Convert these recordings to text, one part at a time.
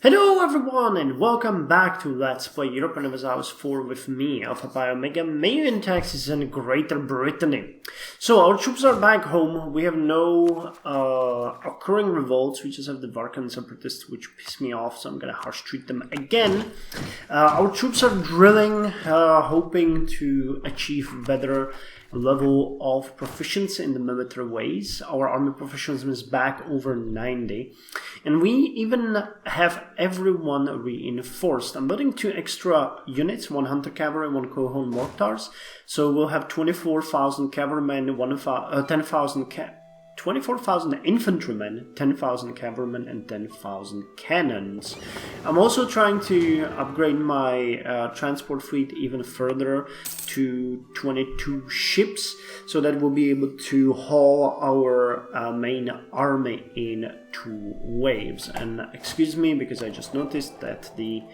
Hello everyone and welcome back to Let's Play Europa Universalis IV with me, Alfapiomega, Meiou and Taxes, and Greater Brittany. So our troops are back home. We have no occurring revolts. We just have the Varkan separatists, which piss me off, so I'm gonna harsh treat them again. Our troops are drilling, hoping to achieve better level of proficiency in the military ways. Our army proficiency is back over 90, and we even have everyone reinforced. I'm building 2 extra units, 1 hunter cavalry, 1 cohort mortars, so we'll have 24,000 cavalrymen, 24,000 infantrymen, 10,000 cavalrymen, and 10,000 cannons. I'm also trying to upgrade my transport fleet even further to 22 ships, so that we'll be able to haul our main army in 2 waves. And excuse me, because I just noticed that the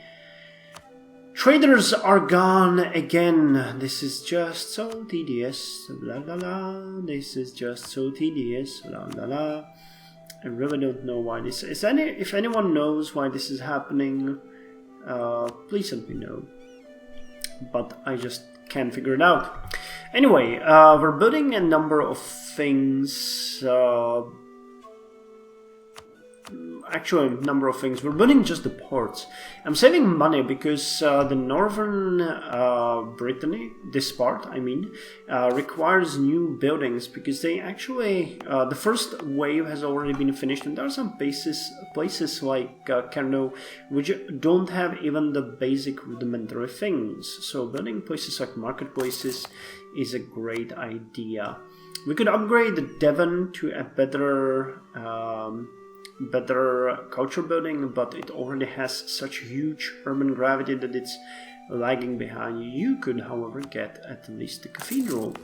traders are gone again. This is just so tedious. La la la. This is just so tedious. La la la. I really don't know why this is. If anyone knows why this is happening, please let me know. But I just can't figure it out. Anyway, we're building a number of things. Actually, a number of things. We're building just the ports. I'm saving money because the northern Brittany, this part, I mean, requires new buildings because they actually, the first wave has already been finished, and there are some places like Carno which don't have even the basic rudimentary things. So building places like marketplaces is a great idea. We could upgrade Devon to a better culture building, but it already has such huge urban gravity that it's lagging behind. You could, however, get at least the cathedral.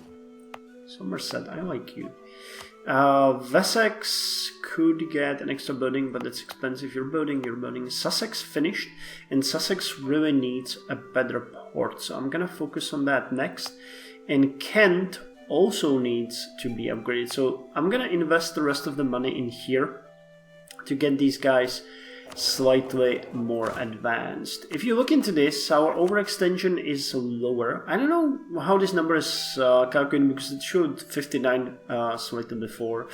Somerset, I like you. Wessex could get an extra building, but it's expensive. You're building Sussex finished, and Sussex really needs a better port, so I'm gonna focus on that next. And Kent also needs to be upgraded, so I'm gonna invest the rest of the money in here to get these guys slightly more advanced. If you look into this, our overextension is lower. I don't know how this number is calculated because it showed 59 slightly before.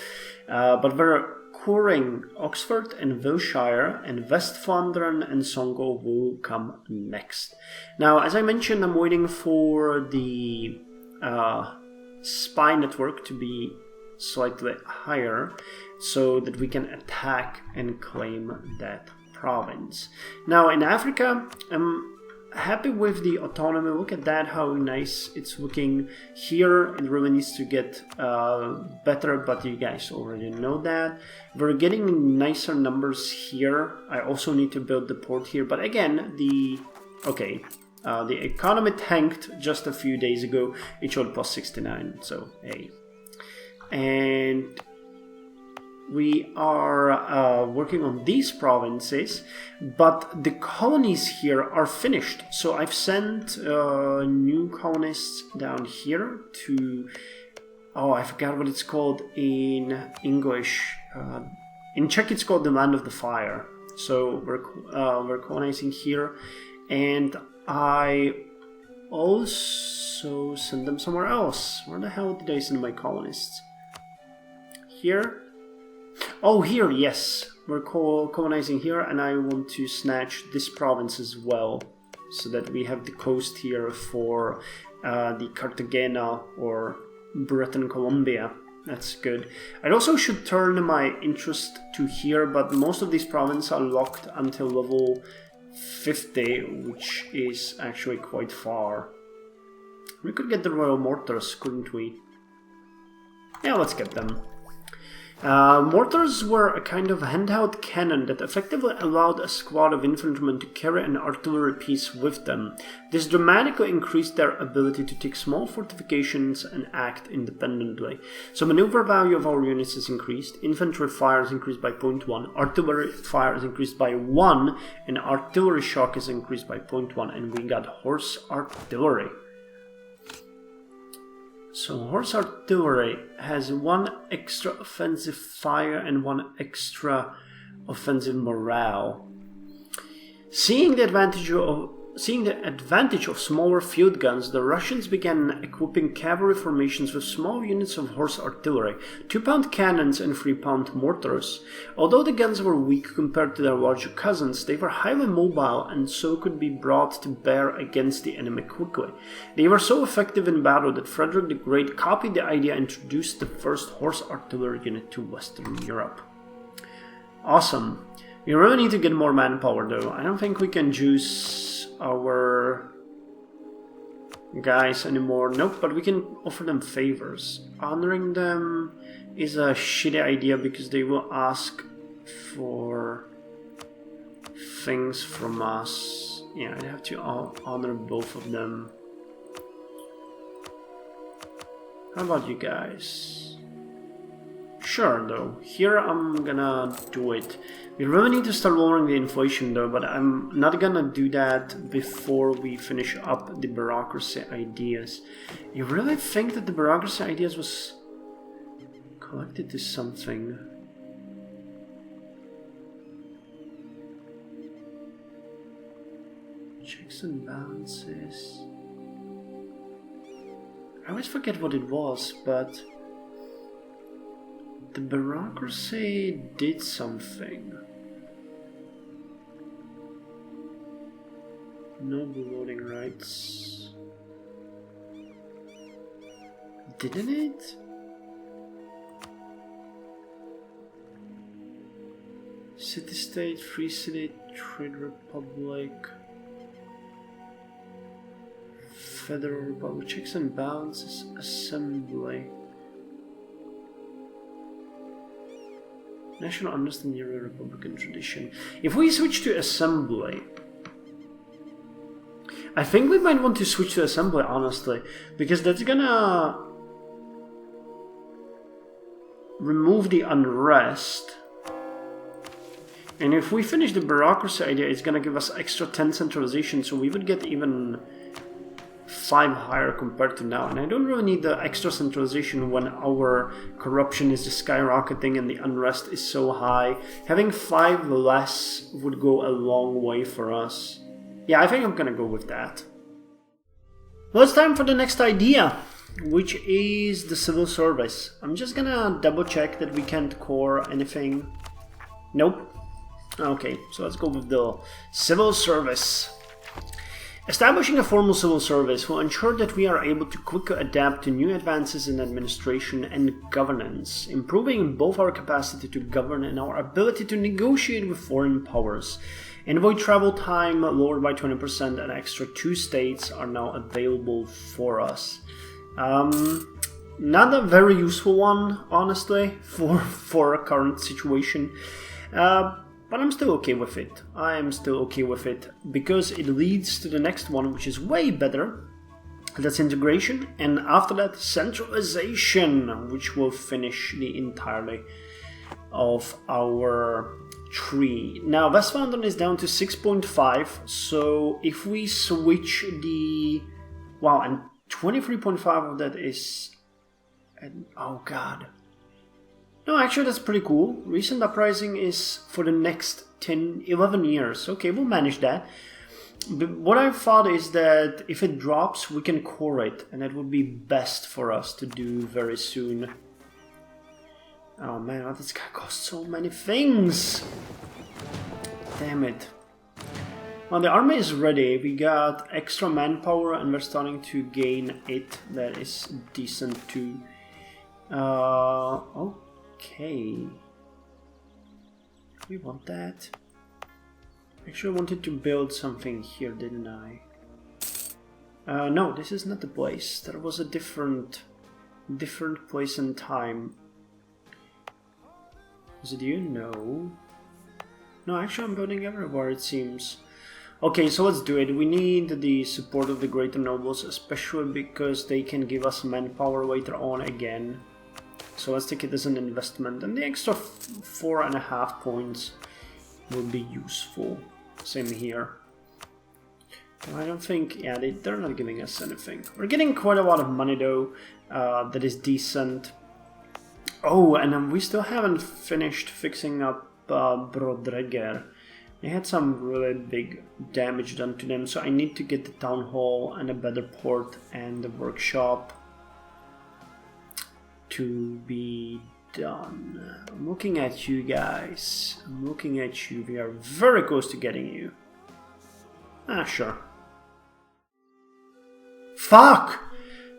But we're coring Oxford and Wiltshire, and West Flandern and Songo will come next. Now, as I mentioned, I'm waiting for the spy network to be slightly higher so that we can attack and claim that province. Now in Africa, I'm happy with the autonomy. Look at that, how nice it's looking here. It really needs to get better, but you guys already know that. We're getting nicer numbers here. I also need to build the port here, but again, the economy tanked just a few days ago. It showed plus 69, so hey. And we are working on these provinces, but the colonies here are finished. So I've sent new colonists down here to, I forgot what it's called in English. In Czech it's called the Land of the Fire. So we're colonizing here, and I also send them somewhere else. Where the hell did I send my colonists? Here? Oh, here, yes. We're colonizing here, and I want to snatch this province as well, so that we have the coast here for the Cartagena or Britain, Columbia. That's good. I also should turn my interest to here, but most of these provinces are locked until level 50, which is actually quite far. We could get the Royal Mortars, couldn't we? Yeah, let's get them. Mortars were a kind of handheld cannon that effectively allowed a squad of infantrymen to carry an artillery piece with them. This dramatically increased their ability to take small fortifications and act independently. So maneuver value of our units is increased, infantry fire is increased by 0.1, artillery fire is increased by 1, and artillery shock is increased by 0.1, and we got horse artillery. So horse artillery has 1 extra offensive fire and 1 extra offensive morale. Seeing the advantage of smaller field guns, the Russians began equipping cavalry formations with small units of horse artillery, 2-pound cannons and 3-pound mortars. Although the guns were weak compared to their larger cousins, they were highly mobile and so could be brought to bear against the enemy quickly. They were so effective in battle that Frederick the Great copied the idea and introduced the first horse artillery unit to Western Europe. Awesome. We really need to get more manpower though. I don't think we can juice our guys anymore. Nope, but we can offer them favors. Honoring them is a shitty idea because they will ask for things from us. Yeah, I'd have to honor both of them. How about you guys? Sure though, here I'm gonna do it. We really need to start lowering the inflation though, but I'm not gonna do that before we finish up the bureaucracy ideas. You really think that the bureaucracy ideas was collected to something? Checks and balances. I always forget what it was, but the bureaucracy did something. Noble voting rights. Didn't it? City-state, free city, trade republic, federal republic, checks and balances, assembly. National understand Euro Republican tradition. If we switch to assembly, I think we might want to switch to assembly, honestly, because that's gonna remove the unrest. And if we finish the bureaucracy idea, it's gonna give us extra 10 centralization, so we would get even 5 higher compared to now. And I don't really need the extra centralization when our corruption is just skyrocketing and the unrest is so high. Having 5 less would go a long way for us. Yeah, I think I'm gonna go with that. Well, it's time for the next idea, which is the civil service. I'm just gonna double check that we can't core anything. Nope. Okay, so let's go with the civil service. Establishing a formal civil service will ensure that we are able to quickly adapt to new advances in administration and governance, improving both our capacity to govern and our ability to negotiate with foreign powers. Envoy travel time lowered by 20% and extra 2 states are now available for us. Not a very useful one, honestly, for a current situation. But I'm still okay with it. I am still okay with it because it leads to the next one, which is way better. That's integration, and after that, centralization, which will finish the entirety of our tree. Now, Westfalen is down to 6.5, so if we switch the... Wow, and 23.5 of that is... Oh god. No, actually that's pretty cool. Recent uprising is for the next 11 years. Okay, we'll manage that. But what I thought is that if it drops, we can core it, and that would be best for us to do very soon. Oh man, this guy costs so many things! Damn it. Well, the army is ready. We got extra manpower and we're starting to gain it. That is decent too. Okay. We want that. Actually, I wanted to build something here, didn't I? No, this is not the place. There was a different place and time. Is it you? No. No, actually I'm building everywhere, it seems. Okay, so let's do it. We need the support of the greater nobles, especially because they can give us manpower later on again. So let's take it as an investment, and the extra 4.5 points will be useful. Same here. I don't think, yeah, they're not giving us anything. We're getting quite a lot of money though, that is decent. Oh, and we still haven't finished fixing up Brodreger, They had some really big damage done to them, so I need to get the town hall and a better port and the workshop to be done. I'm looking at you guys. I'm looking at you. We are very close to getting you. Ah, sure. Fuck!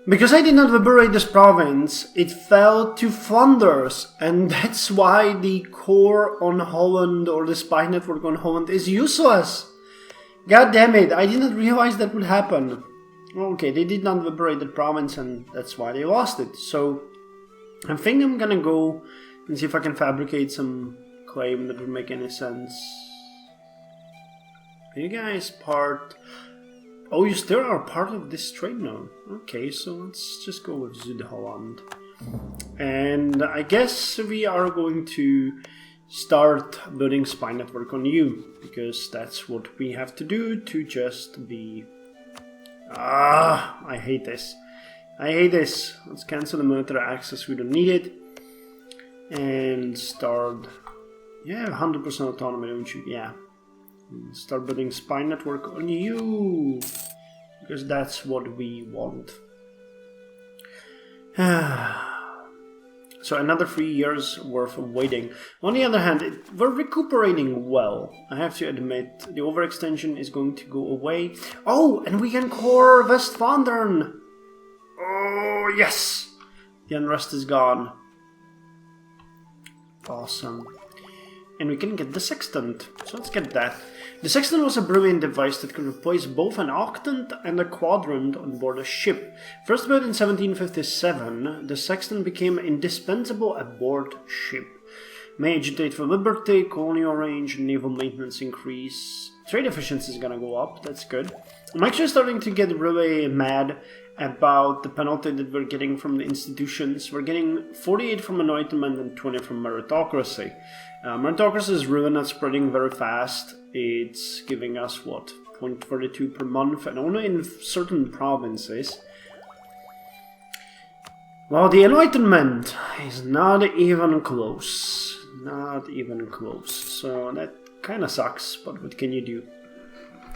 Because I did not liberate this province, it fell to Flanders, and that's why the core on Holland, or the spy network on Holland, is useless! God damn it, I did not realize that would happen. Okay, they did not liberate the province, and that's why they lost it. So, I think I'm gonna go and see if I can fabricate some claim that would make any sense. Are you guys part... Oh, you still are part of this trade now. Okay, so let's just go with Zuid-Holland. And I guess we are going to start building spy network on you, because that's what we have to do to just be... I hate this. I hate this. Let's cancel the military access, we don't need it. And start... Yeah, 100% autonomy, don't you? Yeah. Start building spy network on you, because that's what we want. So another 3 years worth of waiting. On the other hand, we're recuperating well. I have to admit, the overextension is going to go away. Oh, and we can core West Vlaanderen. Oh, yes! The unrest is gone. Awesome. And we can get the sextant. So let's get that. The sextant was a brilliant device that could replace both an octant and a quadrant on board a ship. First built in 1757, the sextant became indispensable aboard ship. May agitate for liberty, colonial range, and naval maintenance increase. Trade efficiency is gonna go up, that's good. I'm actually starting to get really mad about the penalty that we're getting from the institutions. We're getting 48 from enlightenment and 20 from meritocracy. Meritocracy is really not spreading very fast. It's giving us, what, 0.32 per month, and only in certain provinces. Well, the enlightenment is not even close. Not even close. So that kind of sucks, but what can you do?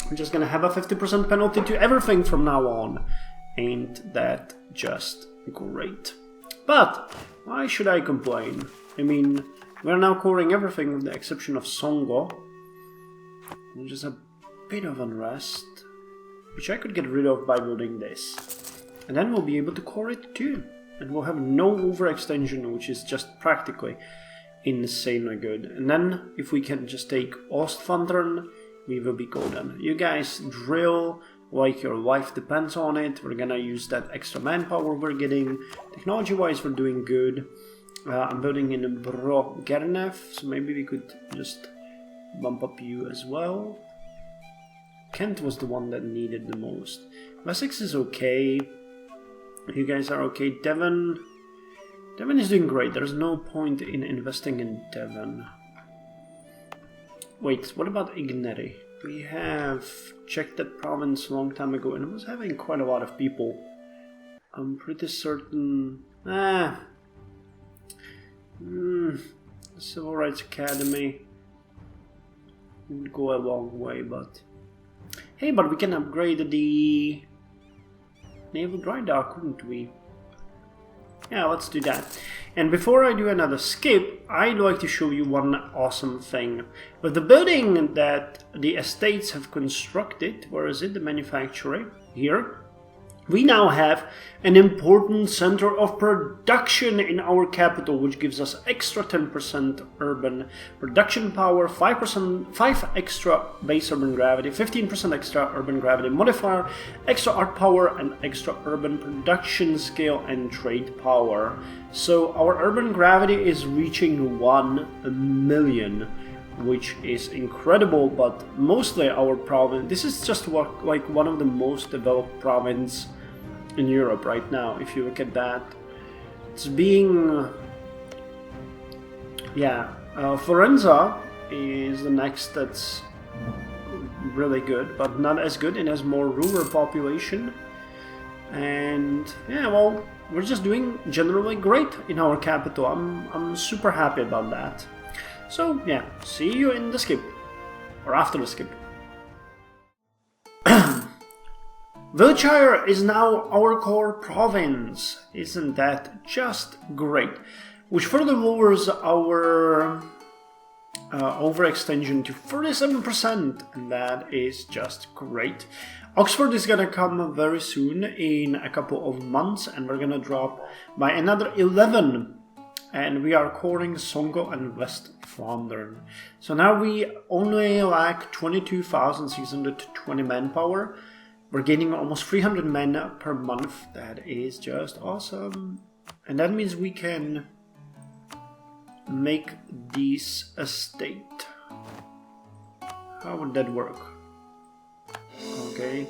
I'm just gonna have a 50% penalty to everything from now on. Ain't that just great? But why should I complain? I mean, we're now coring everything with the exception of Songo, which is a bit of unrest, which I could get rid of by building this. And then we'll be able to core it too. And we'll have no overextension, which is just practically insanely good. And then, if we can just take Ostflandern, we will be golden. You guys drill like your life depends on it. We're gonna use that extra manpower we're getting. Technology-wise, we're doing good. I'm building in Brogernef, so maybe we could just bump up you as well. Kent was the one that needed the most. Wessex is okay. You guys are okay. Devon is doing great. There's no point in investing in Devon. Wait, what about Igneri? We have checked that province a long time ago, and it was having quite a lot of people. I'm pretty certain... Civil Rights Academy would go a long way, but... Hey, but we can upgrade the Naval Dry Dock, couldn't we? Yeah, let's do that. And before I do another skip, I'd like to show you one awesome thing. With the building that the estates have constructed, where is it, the manufacturer? Here. We now have an important center of production in our capital, which gives us extra 10% urban production power, 5 extra base urban gravity, 15% extra urban gravity modifier, extra art power, and extra urban production scale and trade power. So our urban gravity is reaching 1 million, which is incredible, but mostly our province, this is just like one of the most developed provinces in Europe right now. If you look at that, it's being, Florenza is the next that's really good, but not as good. It has more rural population, and yeah, well, we're just doing generally great in our capital. I'm super happy about that. So yeah, see you in the skip. or after the skip. Wiltshire is now our core province. Isn't that just great? Which further lowers our overextension to 47%, and that is just great. Oxford is gonna come very soon, in a couple of months, and we're gonna drop by another 11. And we are coring Songo and West Flandern. So now we only lack 22,620 manpower. We're gaining almost 300 men per month. That is just awesome. And that means we can make this a state. How would that work? Okay.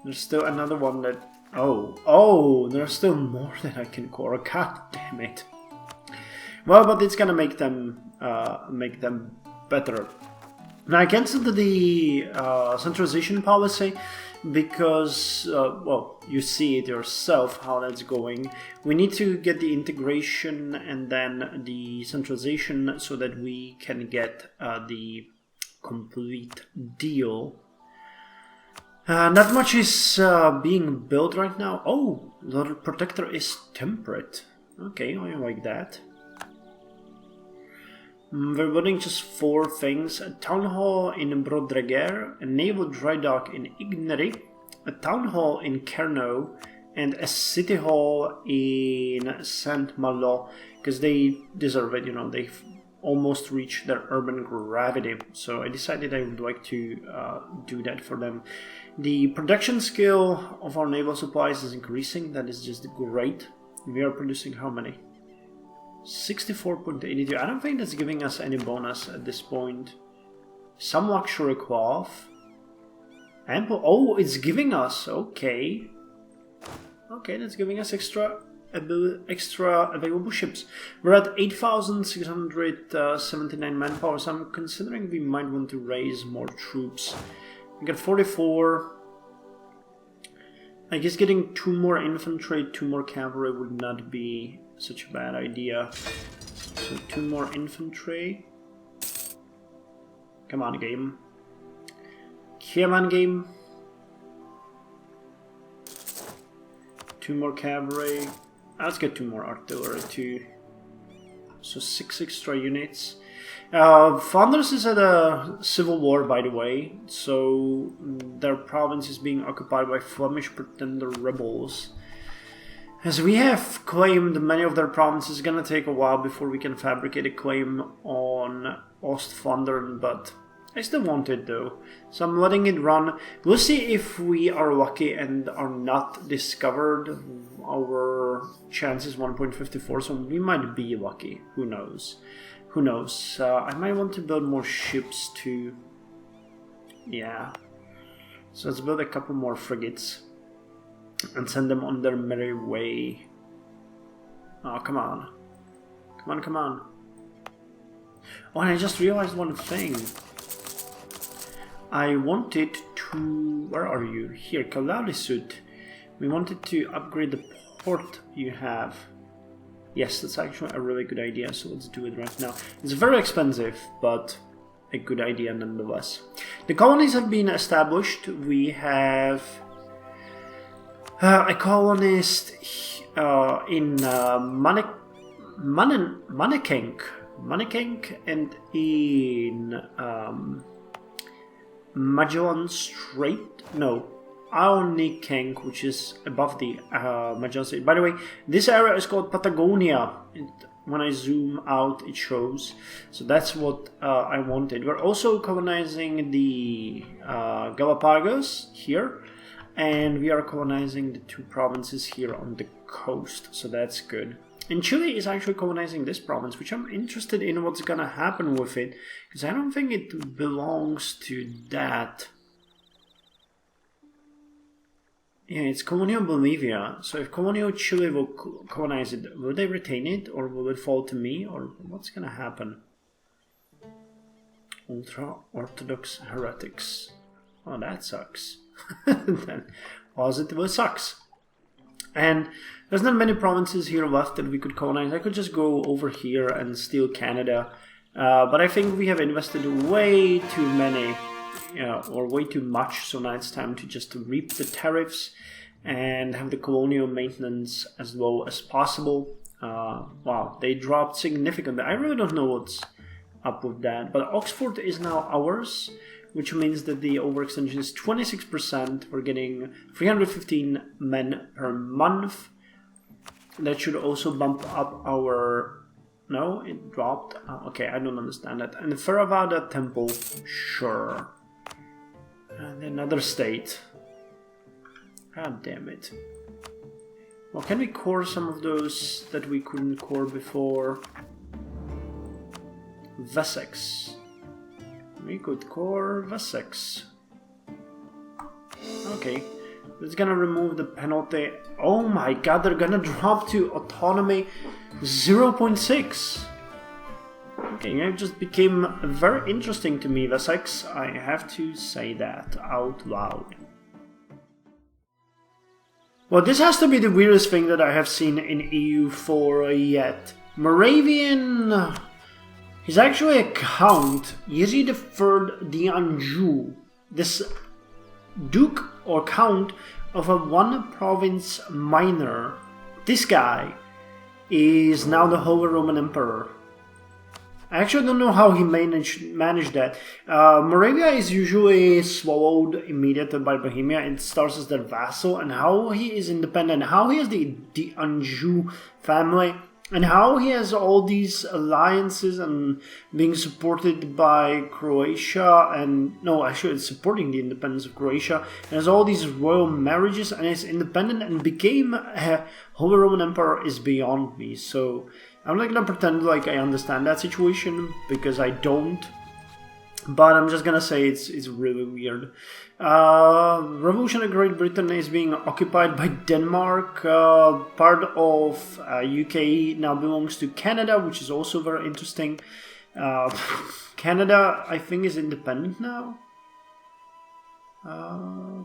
There's still another one that... Oh, there's still more that I can core. God damn it. Well, but it's gonna make them better. Now I cancelled the centralization policy because, well, you see it yourself how that's going. We need to get the integration and then the centralization so that we can get the complete deal. Not much is being built right now. Oh, the protector is temperate. Okay, I like that. We're building just 4 things: a town hall in Brodreger, a naval dry dock in Ignery, a town hall in Kerno, and a city hall in Saint Malo, because they deserve it, you know, they've almost reached their urban gravity, so I decided I would like to do that for them. The production skill of our naval supplies is increasing. That is just great. We are producing how many? 64.82. I don't think that's giving us any bonus at this point. Some luxury cloth. Ample. Oh, it's giving us. Okay. Okay, that's giving us extra available ships. We're at 8,679 manpower, so I'm considering we might want to raise more troops. We got 44. I guess getting 2 more infantry, 2 more cavalry would not be such a bad idea. So 2 more infantry. Come on, game. Come on, game. 2 more cavalry. Let's get 2 more artillery too. So 6 extra units. Flanders is at a civil war, by the way, so their province is being occupied by Flemish pretender rebels. As we have claimed many of their provinces, it's gonna take a while before we can fabricate a claim on Ostflandern, but I still want it though, so I'm letting it run. We'll see if we are lucky and are not discovered. Our chance is 1.54, so we might be lucky. Who knows? Who knows? I might want to build more ships too. Yeah. So let's build a couple more frigates and send them on their merry way. Oh, come on. Come on, come on. Oh, and I just realized one thing. I wanted to... Where are you? Here, Kalalisut. We wanted to upgrade the port you have. Yes, that's actually a really good idea, so let's do it right now. It's very expensive, but a good idea nonetheless. The colonies have been established. We have a colonist in Mannekenk and in Magellan Strait. No, Aonikenk, which is above the Magellan Strait. By the way, this area is called Patagonia. When I zoom out, it shows. So that's what I wanted. We're also colonizing the Galapagos here, and we are colonizing the 2 provinces here on the coast. So that's good. And Chile is actually colonizing this province, which I'm interested in what's gonna happen with it, because I don't think it belongs to that. Yeah, it's Colonial Bolivia, so if Colonial Chile will colonize it, will they retain it, or will it fall to me, or what's gonna happen? Ultra-Orthodox heretics. Oh, that sucks. That positively sucks. And there's not many provinces here left that we could colonize. I could just go over here and steal Canada But I think we have invested way too many, or way too much, so now it's time to just reap the tariffs and have the colonial maintenance as low as possible. Wow, they dropped significantly. I really don't know what's up with that, but Oxford is now ours, which means that the overextension is 26%. We're getting 315 men per month. That should also bump up our... No, it dropped. Okay, I don't understand that. And the Theravada temple, sure. And another state. God damn it. Well, can we core some of those that we couldn't core before? Wessex. We could core Wessex. Okay. It's gonna remove the penalty. Oh my god, they're gonna drop to autonomy 0.6. Okay, it just became very interesting to me, Wessex. I have to say that out loud. Well, this has to be the weirdest thing that I have seen in EU4 yet. Moravian... He's actually a count. Jiří III d'Anjou. This duke or count of a one-province minor. This guy is now the Holy Roman Emperor. I actually don't know how he managed that. Moravia is usually swallowed immediately by Bohemia. It starts as their vassal, and how he is independent, how he has the Anjou family, and how he has all these alliances and being supported by Croatia, and no, actually it's supporting the independence of Croatia, and has all these royal marriages, and is independent and became a Holy Roman Emperor is beyond me. So I'm not gonna pretend like I understand that situation, because I don't. But I'm just gonna say it's really weird. Revolution in Great Britain is being occupied by Denmark. Part of UK now belongs to Canada, which is also very interesting. Canada, I think, is independent now.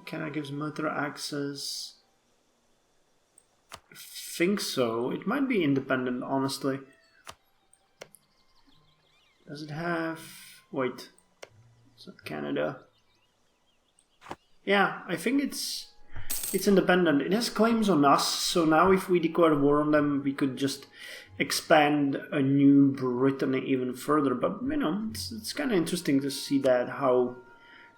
Canada gives military access. I think so. It might be independent, honestly. Does it have... Wait. Is that Canada? Yeah, I think it's independent. It has claims on us, so now if we declare war on them, we could just expand a new Brittany even further. But you know, it's kind of interesting to see that how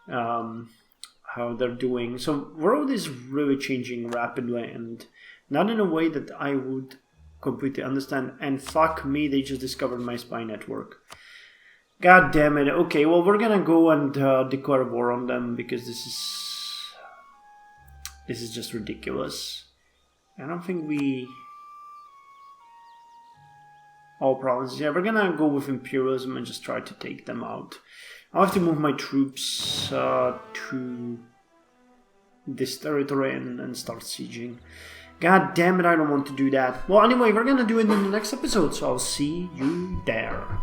they're doing. So world is really changing rapidly, and not in a way that I would completely understand. And fuck me, they just discovered my spy network. God damn it. Okay, well, we're gonna go and declare war on them, because this is just ridiculous. I don't think we... All provinces. Yeah, we're gonna go with imperialism and just try to take them out. I'll have to move my troops to this territory and start sieging. God damn it, I don't want to do that. Well, anyway, we're gonna do it in the next episode, so I'll see you there.